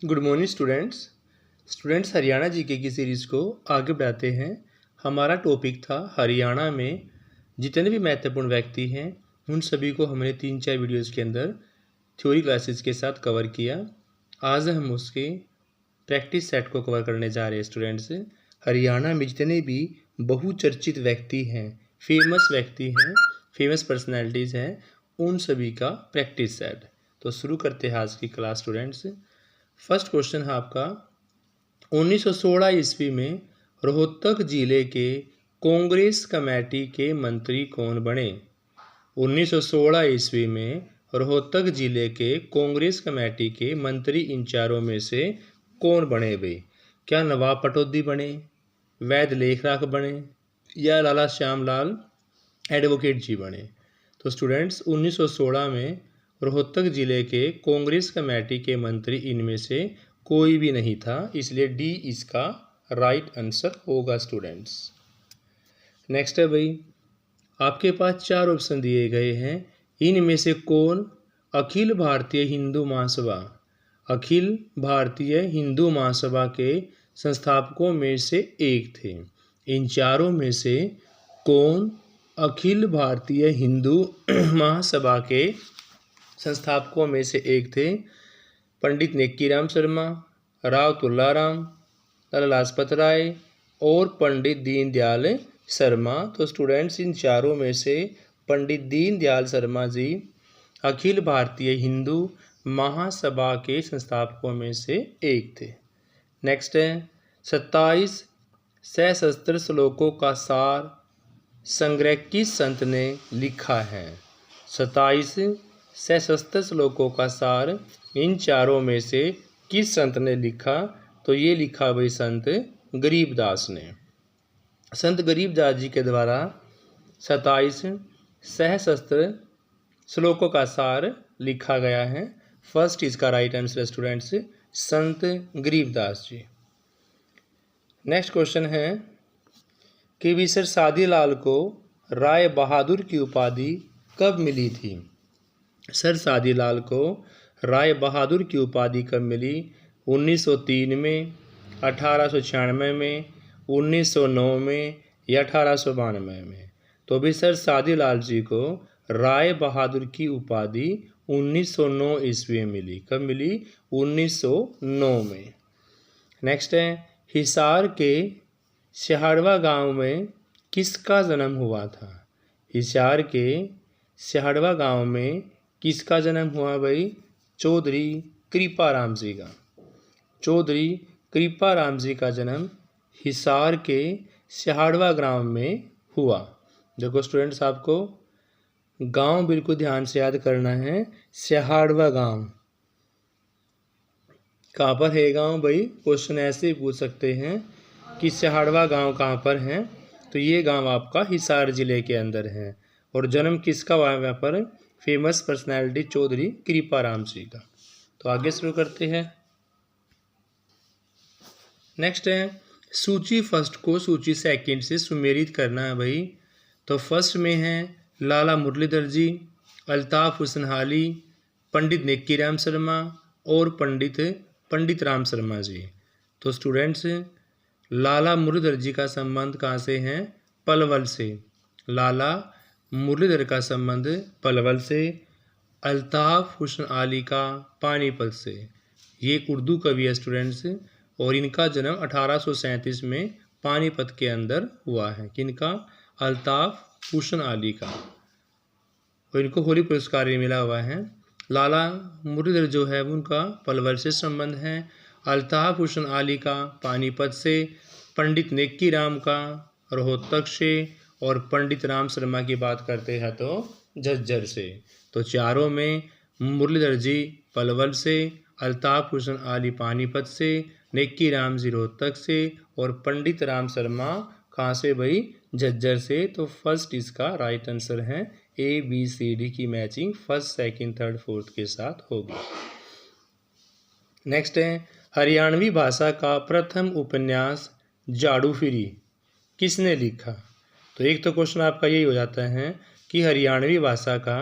Good morning students Haryana GK की series को आगे बढ़ाते हैं। हमारा टॉपिक था हरियाणा में जितने भी महत्वपूर्ण व्यक्ति हैं उन सभी को हमने 3-4 वीडियोज़ के अंदर थ्योरी क्लासेस के साथ कवर किया। आज हम उसके प्रैक्टिस सेट को कवर करने जा रहे हैं। स्टूडेंट्स, हरियाणा में जितने भी बहुचर्चित व्यक्ति हैं, फेमस व्यक्ति हैं, फेमस पर्सनैलिटीज़ हैं, उन सभी का प्रैक्टिस सेट। तो शुरू करते हैं आज की क्लास। स्टूडेंट्स, फर्स्ट क्वेश्चन है आपका, 1916 ईस्वी में रोहतक जिले के कांग्रेस कमेटी के मंत्री कौन बने? 1916 ईस्वी में रोहतक जिले के कांग्रेस कमेटी के मंत्री इन चारों में से कौन बने भाई? क्या नवाब पटौदी बने, वैद्य लेखराख बने, या लाला श्यामलाल एडवोकेट जी बने? तो स्टूडेंट्स, 1916 में रोहतक जिले के कांग्रेस कमेटी के मंत्री इनमें से कोई भी नहीं था, इसलिए डी इसका राइट आंसर होगा। स्टूडेंट्स, नेक्स्ट है भाई, आपके पास 4 ऑप्शन दिए गए हैं, इनमें से कौन अखिल भारतीय हिंदू महासभा के संस्थापकों में से एक थे? इन चारों में से कौन अखिल भारतीय हिंदू महासभा के संस्थापकों में से एक थे? पंडित नेक्कीराम शर्मा, राव तुल्लाराम, लाला लाजपत राय और पंडित दीनदयाल शर्मा। तो स्टूडेंट्स, इन चारों में से पंडित दीनदयाल शर्मा जी अखिल भारतीय हिंदू महासभा के संस्थापकों में से एक थे। नेक्स्ट है, 27 सशस्त्र श्लोकों का सार संग्रह किस संत ने लिखा है? 27 सशस्त्र श्लोकों का सार इन चारों में से किस संत ने लिखा? तो ये लिखा भाई संत गरीबदास ने। संत गरीबदास जी के द्वारा 27 सशस्त्र श्लोकों का सार लिखा गया है। फर्स्ट इसका राइट आंसर स्टूडेंट्स, संत गरीबदास जी। नेक्स्ट क्वेश्चन है कि भी सर शादीलाल को राय बहादुर की उपाधि कब मिली थी? सर शादीलाल को राय बहादुर की उपाधि कब मिली? 1903 में, 1896 में, 1909 में या 1892 में? तो भी सर शादीलाल जी को राय बहादुर की उपाधि 1909 ईस्वी में मिली। कब मिली? 1909 में। नेक्स्ट है, हिसार के सिहाड़वा गांव में किसका जन्म हुआ था? हिसार के सिहाड़वा गांव में किसका जन्म हुआ भाई? चौधरी कृपाराम जी का। चौधरी कृपाराम जी का जन्म हिसार के सिहाड़वा गांव में हुआ। देखो स्टूडेंट्स, आपको गांव बिल्कुल ध्यान से याद करना है। सिहाड़वा गांव कहाँ पर है गांव भाई? क्वेश्चन ऐसे ही पूछ सकते हैं कि सिहाड़वा गांव कहाँ पर है? तो ये गांव आपका हिसार जिले के अंदर है। और जन्म किसका हुआ यहाँ पर? फेमस पर्सनालिटी चौधरी कृपाराम जी का। तो आगे शुरू करते हैं। नेक्स्ट है, सूची फर्स्ट को सूची सेकंड से सुमेलित करना है भाई। तो फर्स्ट में है लाला मुरलीधर जी, अल्ताफ हुसैन हाली, पंडित नेक्कीराम शर्मा और पंडित राम शर्मा जी। तो स्टूडेंट्स, लाला मुरलीधर जी का संबंध कहाँ से है? पलवल से। लाला मुरलीधर का संबंध पलवल से। अल्ताफ हुसैन आली का पानीपत से। ये एक उर्दू कवि है स्टूडेंट्स, और इनका जन्म 1837 में पानीपत के अंदर हुआ है। किनका? अल्ताफ हुसैन आली का। और इनको होली पुरस्कार भी मिला हुआ है। लाला मुरलीधर जो है उनका पलवल से संबंध है, अल्ताफ हुसैन आली का पानीपत से, पंडित नेक्कीराम का रोहतक से, और पंडित राम शर्मा की बात करते हैं तो झज्जर से। तो चारों में मुरलीधर जी पलवल से, अल्ताफ हुसैन आली पानीपत से, नेक्कीराम जी रोहतक से, और पंडित राम शर्मा कहाँ से भाई? झज्जर से। तो फर्स्ट इसका राइट आंसर है। ABCD की matching first, second, third, fourth के साथ होगी। नेक्स्ट है, हरियाणवी भाषा का प्रथम उपन्यास जाड़ू फिरी किसने लिखा? तो एक तो क्वेश्चन आपका यही हो जाता है कि हरियाणवी भाषा का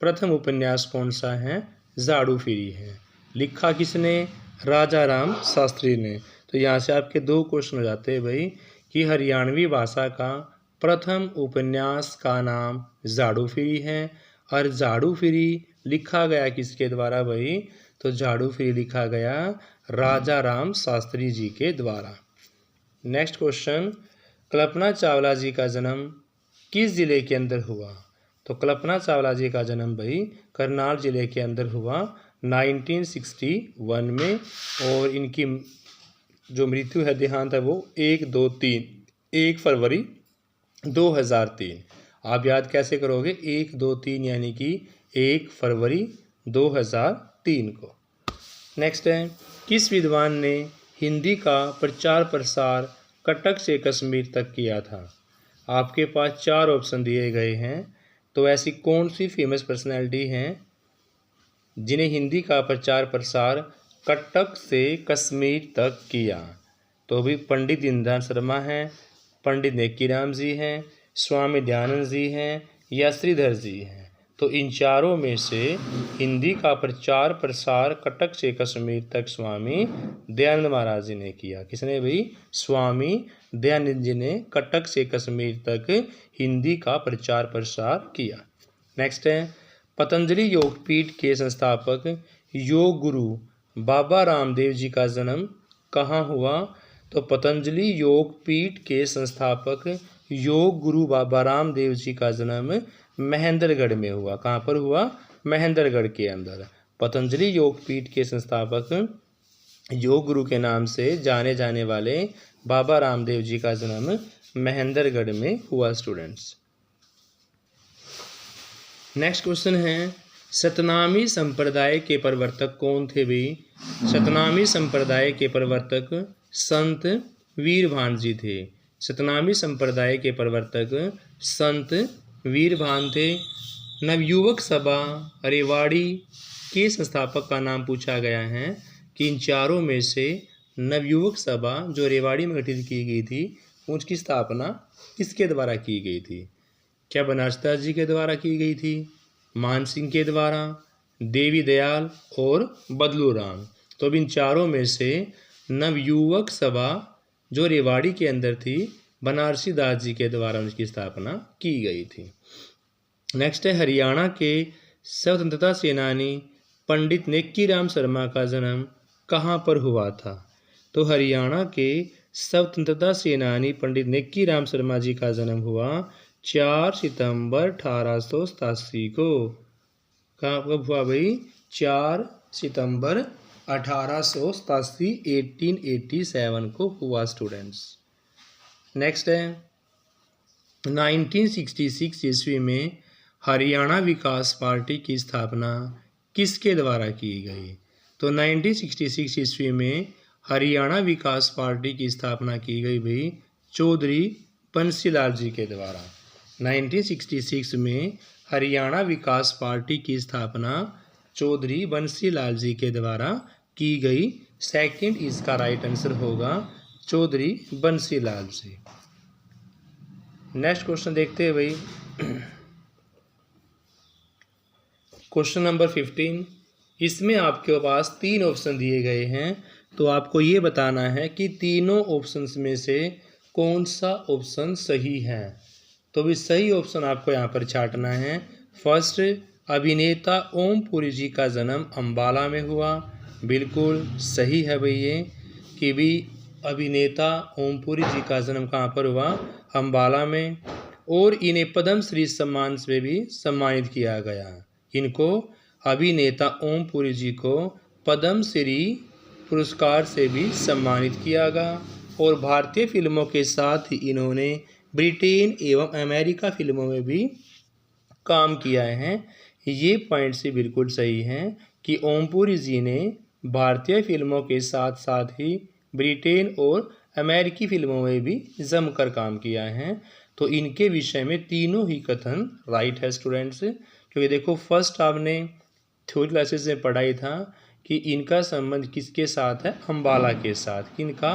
प्रथम उपन्यास कौन सा है? जाड़ू फिरी है। लिखा किसने? राजा राम शास्त्री ने। तो यहाँ से आपके दो क्वेश्चन हो जाते हैं भाई कि हरियाणवी भाषा का प्रथम उपन्यास का नाम झाड़ू फिरी है और झाड़ू फिरी लिखा गया किसके द्वारा भाई? तो झाड़ू फिरी लिखा गया राजा राम शास्त्री जी के द्वारा। नेक्स्ट क्वेश्चन, कल्पना चावला जी का जन्म किस जिले के अंदर हुआ? तो कल्पना चावला जी का जन्म भाई करनाल जिले के अंदर हुआ 1961 में, और इनकी जो मृत्यु है, देहांत है, वो 1 फरवरी 2003। आप याद कैसे करोगे? 1, 2, 3 यानी कि 1 फरवरी 2003 को। नेक्स्ट है, किस विद्वान ने हिंदी का प्रचार प्रसार कटक से कश्मीर तक किया था? आपके पास 4 ऑप्शन दिए गए हैं। तो ऐसी कौन सी फेमस पर्सनैलिटी हैं जिन्हें हिंदी का प्रचार प्रसार कटक से कश्मीर तक किया? तो भी पंडित दीनदयाल शर्मा हैं, पंडित नेक्कीराम जी हैं, स्वामी दयानंद जी हैं या श्रीधर जी हैं। तो इन चारों में से हिंदी का प्रचार प्रसार कटक से कश्मीर तक स्वामी दयानंद महाराज जी ने किया। किसने भाई? स्वामी दयानंद जी ने कटक से कश्मीर तक हिंदी का प्रचार प्रसार किया। नेक्स्ट है, पतंजलि योगपीठ के संस्थापक योग गुरु बाबा रामदेव जी का जन्म कहाँ हुआ? तो पतंजलि योगपीठ के संस्थापक योग गुरु बाबा रामदेव जी का जन्म महेंद्रगढ़ में हुआ। कहाँ पर हुआ? महेंद्रगढ़ के अंदर। पतंजलि योगपीठ के संस्थापक योग गुरु के नाम से जाने जाने वाले बाबा रामदेव जी का जन्म महेंद्रगढ़ में हुआ स्टूडेंट्स। नेक्स्ट क्वेश्चन है, सतनामी संप्रदाय के प्रवर्तक कौन थे भाई? सतनामी संप्रदाय के प्रवर्तक संत वीरभान जी थे। सतनामी संप्रदाय के प्रवर्तक संत वीरभान थे। नवयुवक सभा रेवाड़ी के संस्थापक का नाम पूछा गया है कि इन चारों में से नवयुवक सभा जो रेवाड़ी में गठित की गई थी, उसकी स्थापना किसके द्वारा की गई थी? क्या बनारस दास जी के द्वारा की गई थी, मान सिंह के द्वारा, देवी दयाल और बदलू राम? तो अब इन चारों में से नवयुवक सभा जो रेवाड़ी के अंदर थी, बनारसी दास जी के द्वारा उसकी स्थापना की गई थी। नेक्स्ट है, हरियाणा के स्वतंत्रता सेनानी पंडित नेक्कीराम शर्मा का जन्म कहाँ पर हुआ था? तो हरियाणा के स्वतंत्रता सेनानी पंडित नेक्कीराम शर्मा जी का जन्म हुआ 4 सितंबर 1887 को। कहाँ कब हुआ भाई? 4 सितंबर 1887 1887 को हुआ स्टूडेंट्स। नेक्स्ट है, 1966 ईस्वी में हरियाणा विकास पार्टी की स्थापना किसके द्वारा की गई? तो 1966 ईस्वी में हरियाणा विकास पार्टी की स्थापना की गई भाई चौधरी बंसीलाल जी के द्वारा। 1966 में हरियाणा विकास पार्टी की स्थापना चौधरी बंसीलाल जी के द्वारा की गई। सेकंड इसका राइट आंसर होगा चौधरी बंसीलाल जी। नेक्स्ट क्वेश्चन देखते हैं भाई, क्वेश्चन नंबर 15। इसमें आपके पास 3 ऑप्शन दिए गए हैं, तो आपको ये बताना है कि तीनों ऑप्शंस में से कौन सा ऑप्शन सही है। तो भी सही ऑप्शन आपको यहाँ पर छांटना है। फर्स्ट, अभिनेता ओम पुरी जी का जन्म अंबाला में हुआ। बिल्कुल सही है भाई ये कि भी अभिनेता ओम पुरी जी का जन्म कहाँ पर हुआ? अंबाला में। और इन्हें पद्म श्री सम्मान से भी सम्मानित किया गया। इनको अभिनेता ओम पुरी जी को पद्म श्री पुरस्कार से भी सम्मानित किया गया। और भारतीय फिल्मों के साथ ही इन्होंने ब्रिटेन एवं अमेरिका फिल्मों में भी काम किया है। ये पॉइंट से बिल्कुल सही हैं कि ओम पुरी जी ने भारतीय फिल्मों के साथ साथ ही ब्रिटेन और अमेरिकी फिल्मों में भी जमकर काम किया है। तो इनके विषय में तीनों ही कथन राइट है स्टूडेंट्स। क्योंकि देखो फर्स्ट आपने थ्योरी क्लासेस में पढ़ाई था कि इनका संबंध किसके साथ है? अंबाला के साथ। किनका?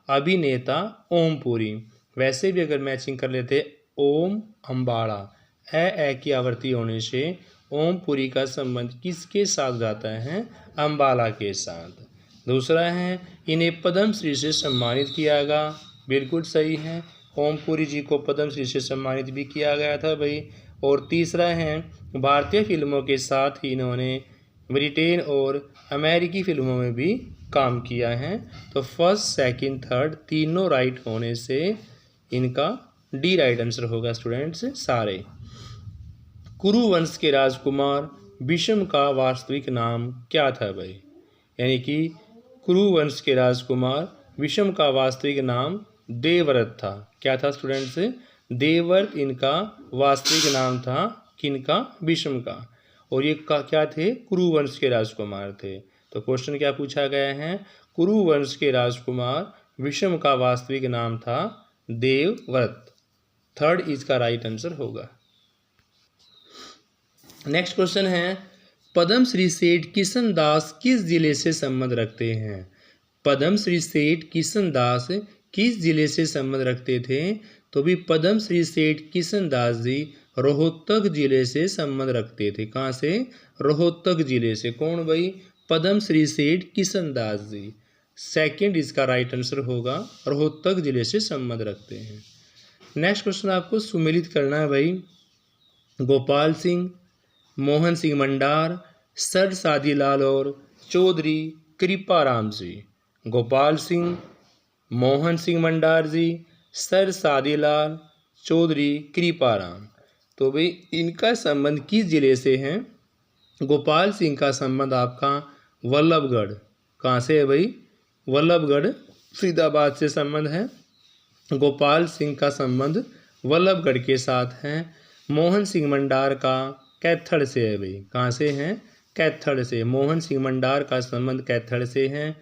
अभिनेता ओम पुरी। वैसे भी अगर मैचिंग कर लेते ओम अंबाला ए की आवृत्ति होने से ओम पुरी का संबंध किसके साथ जाता है? अंबाला के साथ। दूसरा है इन्हें पद्मश्री से सम्मानित किया गया, बिल्कुल सही है। ओमपुरी जी को पद्मश्री से सम्मानित भी किया गया था भाई। और तीसरा है भारतीय फिल्मों के साथ ही इन्होंने ब्रिटेन और अमेरिकी फिल्मों में भी काम किया है। तो फर्स्ट, सेकंड, थर्ड तीनों राइट होने से इनका डी राइट आंसर होगा स्टूडेंट्स सारे। कुरु वंश के राजकुमार भीष्म का वास्तविक नाम क्या था भाई? यानी कि कुरु वंश के राजकुमार भीष्म का वास्तविक नाम देवव्रत था। क्या था स्टूडेंट्स? देवव्रत इनका वास्तविक नाम था, किनका? भीष्म का। और ये क्या थे? कुरु वंश के राजकुमार थे। तो क्वेश्चन क्या पूछा गया है? कुरु वंश के राजकुमार भीष्म का वास्तविक नाम था देवव्रत। थर्ड इसका राइट आंसर होगा। नेक्स्ट क्वेश्चन है पद्मश्री सेठ किशन दास किस जिले से संबंध रखते हैं? पद्मश्री सेठ किशन दास किस जिले से संबंध रखते थे? तो भी पद्मश्री सेठ किशन दास जी रोहतक जिले से संबंध रखते थे। कहाँ से? रोहतक जिले से। कौन भाई? पद्मश्री सेठ किशन दास जी। सेकंड इसका राइट आंसर होगा, रोहतक जिले से संबंध रखते हैं। नेक्स्ट क्वेश्चन आपको सुमेलित करना है भाई। गोपाल सिंह, मोहन सिंह मंडार, सर सादीलाल और चौधरी कृपाराम जी। गोपाल सिंह, मोहन सिंह मंडार जी, सर सादीलाल, चौधरी कृपाराम। तो भाई इनका संबंध किस जिले से है? गोपाल सिंह का संबंध आपका वल्लभगढ़। कहाँ से है भाई? वल्लभगढ़ फरीदाबाद से संबंध है। गोपाल सिंह का संबंध वल्लभगढ़ के साथ है। मोहन सिंह मंडार का कैथड़ से है भाई। कहाँ से हैं? कैथड़ से। मोहन सिंह मंडार का संबंध कैथड़ से है।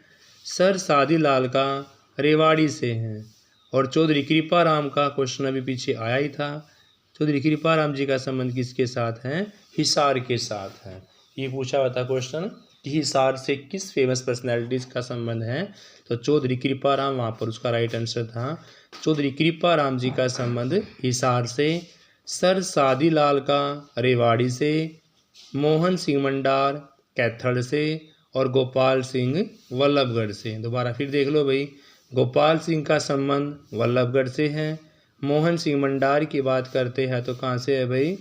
सर सादीलाल का रेवाड़ी से है। और चौधरी कृपाराम का क्वेश्चन अभी पीछे आया ही था। चौधरी कृपाराम जी का संबंध किसके साथ है? हिसार के साथ है। ये पूछा हुआ था क्वेश्चन कि हिसार से किस फेमस पर्सनैलिटीज का संबंध है? तो चौधरी कृपाराम वहाँ पर उसका राइट आंसर था। चौधरी कृपाराम जी का संबंध हिसार से, सर सादीलाल का रेवाड़ी से, मोहन सिंह मंडार कैथड़ से और गोपाल सिंह वल्लभगढ़ से। दोबारा फिर देख लो भाई। गोपाल सिंह का संबंध वल्लभगढ़ से है। मोहन सिंह मंडार की बात करते हैं तो कहाँ से है भाई?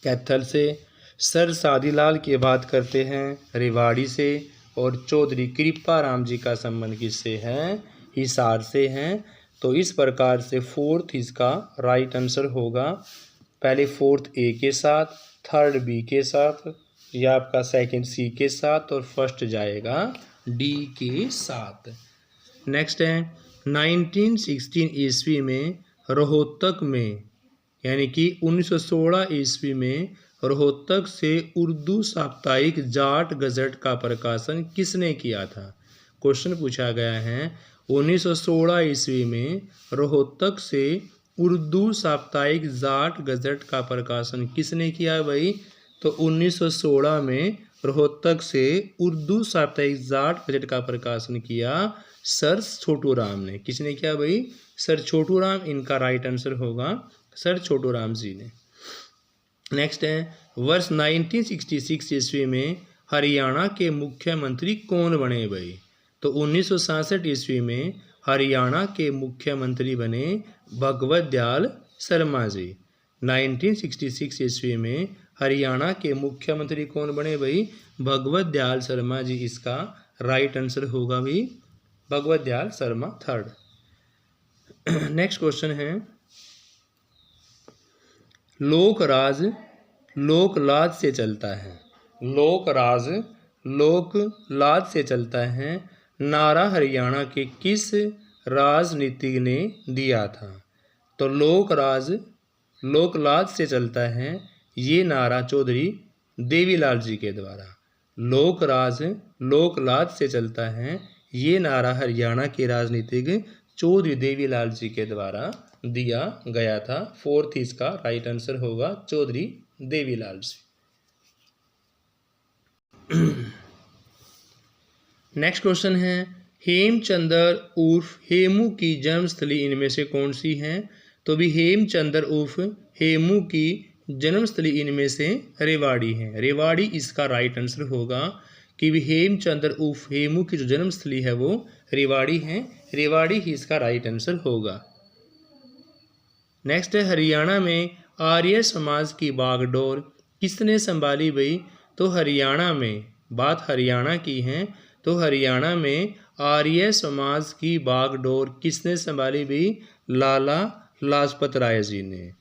कैथल से। सर सादीलाल की बात करते हैं रेवाड़ी से। और चौधरी कृपाराम जी का संबंध किससे है? हिसार से हैं। तो इस प्रकार से फोर्थ इसका राइट आंसर होगा। पहले फोर्थ ए के साथ, थर्ड बी के साथ, या आपका सेकंड सी के साथ और फर्स्ट जाएगा डी के साथ। नेक्स्ट है 1916 ईस्वी में रोहतक में, यानी कि 1916 ईस्वी में रोहतक से उर्दू साप्ताहिक जाट गजट का प्रकाशन किसने किया था? क्वेश्चन पूछा गया है 1916 ईस्वी में रोहतक से उर्दू साप्ताहिक जाट गजट का प्रकाशन किसने किया भाई? तो 1916 में रोहतक से उर्दू साप्ताहिक जाट गजट का प्रकाशन किया सर छोटू राम ने। किसने किया भाई? सर छोटू राम। इनका राइट आंसर होगा सर छोटू राम जी ने। नेक्स्ट है वर्ष 1966 ईस्वी में हरियाणा के मुख्यमंत्री कौन बने भाई? तो 1966 ईस्वी में हरियाणा के मुख्यमंत्री बने भगवत दयाल शर्मा जी। 1966 ईस्वी में हरियाणा के मुख्यमंत्री कौन बने भाई? भगवत दयाल शर्मा जी। इसका राइट आंसर होगा भाई Bhagwat Dayal Sharma, third. Next question है लोकराज लोकलाज से चलता है। लोकराज लोकलाज से चलता है नारा हरियाणा के किस राजनीतिक ने दिया था? तो लोकराज लोकलाज से चलता है ये नारा चौधरी देवीलाल जी के द्वारा। लोकराज लोकलाज से चलता है ये नारा हरियाणा के राजनीतिक चौधरी देवीलाल जी के द्वारा दिया गया था। फोर्थ इसका राइट आंसर होगा चौधरी देवीलाल जी। नेक्स्ट क्वेश्चन है हेमचंद्र उर्फ हेमू की जन्मस्थली इनमें से कौन सी है? तो भी हेमचंद्र उर्फ हेमू की जन्मस्थली इनमें से रेवाड़ी है। रेवाड़ी इसका राइट आंसर होगा कि हेमचंद्र उर्फ हेमू की जो जन्मस्थली है वो रेवाड़ी है, रेवाड़ी ही इसका राइट आंसर होगा। नेक्स्ट है हरियाणा में आर्य समाज की बागडोर किसने संभाली भाई? तो हरियाणा में, बात हरियाणा की है, तो हरियाणा में आर्य समाज की बागडोर किसने संभाली भाई? लाला लाजपत राय जी ने।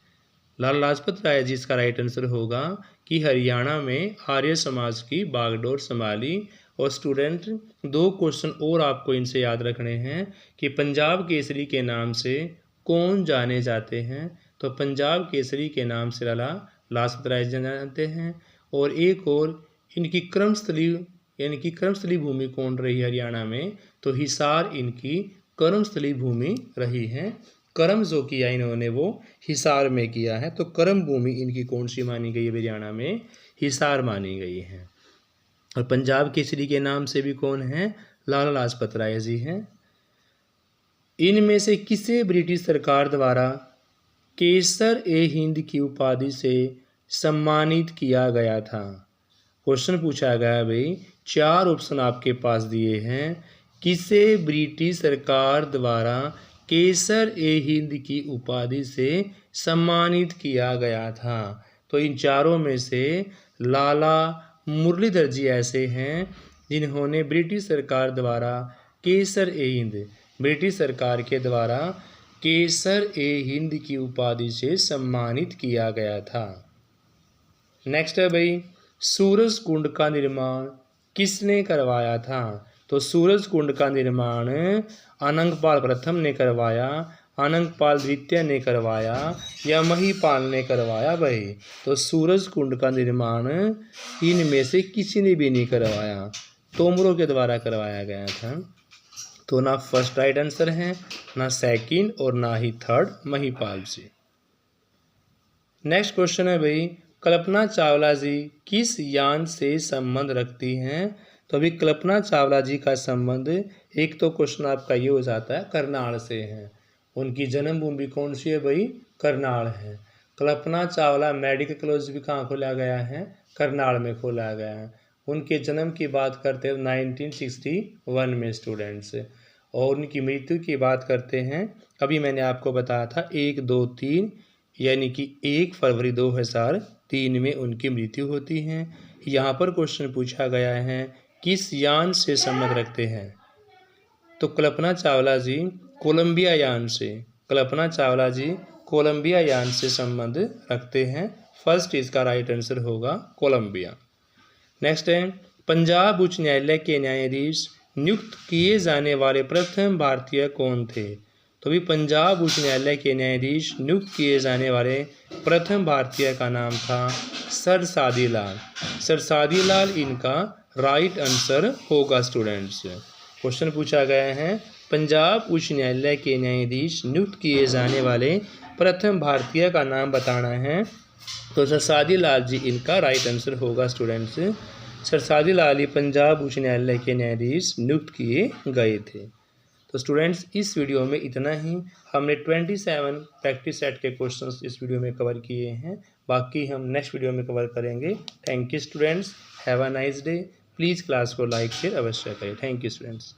लाला लाजपत राय जी इसका राइट आंसर होगा कि हरियाणा में आर्य समाज की बागडोर संभाली। और स्टूडेंट दो क्वेश्चन और आपको इनसे याद रखने हैं कि पंजाब केसरी के नाम से कौन जाने जाते हैं? तो पंजाब केसरी के नाम से लाला लाजपत राय जी जानते हैं। और एक और इनकी कर्मस्थली यानी कि कर्मस्थली भूमि कौन रही हरियाणा में? तो हिसार इनकी कर्मस्थली भूमि रही है। कर्म जो किया इन्होंने वो हिसार में किया है, तो कर्म भूमि इनकी कौन सी मानी गई है हरियाणा में? हिसार मानी गई है। और पंजाब केसरी के नाम से भी कौन है? लाला लाजपत राय जी हैं। इनमें से किसे ब्रिटिश सरकार द्वारा केसर ए हिंद की उपाधि से सम्मानित किया गया था? क्वेश्चन पूछा गया भाई, चार ऑप्शन आपके पास दिए हैं। किसे ब्रिटिश सरकार द्वारा केसर ए हिंद की उपाधि से सम्मानित किया गया था? तो इन चारों में से लाला मुरलीधर जी ऐसे हैं जिन्होंने ब्रिटिश सरकार द्वारा केसर ए हिंद, ब्रिटिश सरकार के द्वारा केसर ए हिंद की उपाधि से सम्मानित किया गया था। नेक्स्ट है भाई, सूरज कुंड का निर्माण किसने करवाया था? तो सूरज कुंड का निर्माण अनंगपाल प्रथम ने करवाया, अनंगपाल द्वितीय ने करवाया या महिपाल ने करवाया भाई? तो सूरज कुंड का निर्माण इनमें से किसी ने भी नहीं करवाया, तोमरों के द्वारा करवाया गया था। तो ना फर्स्ट राइट आंसर है, ना सेकंड और ना ही थर्ड महिपाल जी। नेक्स्ट क्वेश्चन है भाई, कल्पना चावला जी किस यान से संबंध रखती हैं? तो अभी कल्पना चावला जी का संबंध एक तो क्वेश्चन आपका ये हो जाता है करनाल से है। उनकी जन्मभूमि कौन सी है भाई? करनाल है। कल्पना चावला मेडिकल कॉलेज भी कहाँ खोला गया है? करनाल में खोला गया है। उनके जन्म की बात करते हैं 1961 में स्टूडेंट्स। और उनकी मृत्यु की बात करते हैं, अभी मैंने आपको बताया था 1, 2, 3 यानी कि 1 फरवरी 2003 में उनकी मृत्यु होती है। यहाँ पर क्वेश्चन पूछा गया है किस यान से संबंध रखते हैं? तो कल्पना चावला जी कोलंबिया यान से, कल्पना चावला जी कोलंबिया यान से संबंध रखते हैं। फर्स्ट इसका राइट आंसर होगा कोलंबिया। नेक्स्ट है, पंजाब उच्च न्यायालय के न्यायाधीश नियुक्त किए जाने वाले प्रथम भारतीय कौन थे? तो भी पंजाब उच्च न्यायालय के न्यायाधीश नियुक्त किए जाने वाले प्रथम भारतीय का नाम था सर सादी लाल। सर सादी लाल इनका राइट आंसर होगा स्टूडेंट्स। क्वेश्चन पूछा गया है पंजाब उच्च न्यायालय के न्यायाधीश नियुक्त किए जाने वाले प्रथम भारतीय का नाम बताना है, तो सर सादी लाल जी इनका राइट आंसर होगा स्टूडेंट्स। सर सादी लाल ही पंजाब उच्च न्यायालय के न्यायाधीश नियुक्त किए गए थे। तो स्टूडेंट्स इस वीडियो में इतना ही। हमने 27 प्रैक्टिस सेट के क्वेश्चंस इस वीडियो में कवर किए हैं, बाकी हम नेक्स्ट वीडियो में कवर करेंगे। Thank you students, have a nice day. Please class को लाइक शेयर अवश्य करें। Thank you students.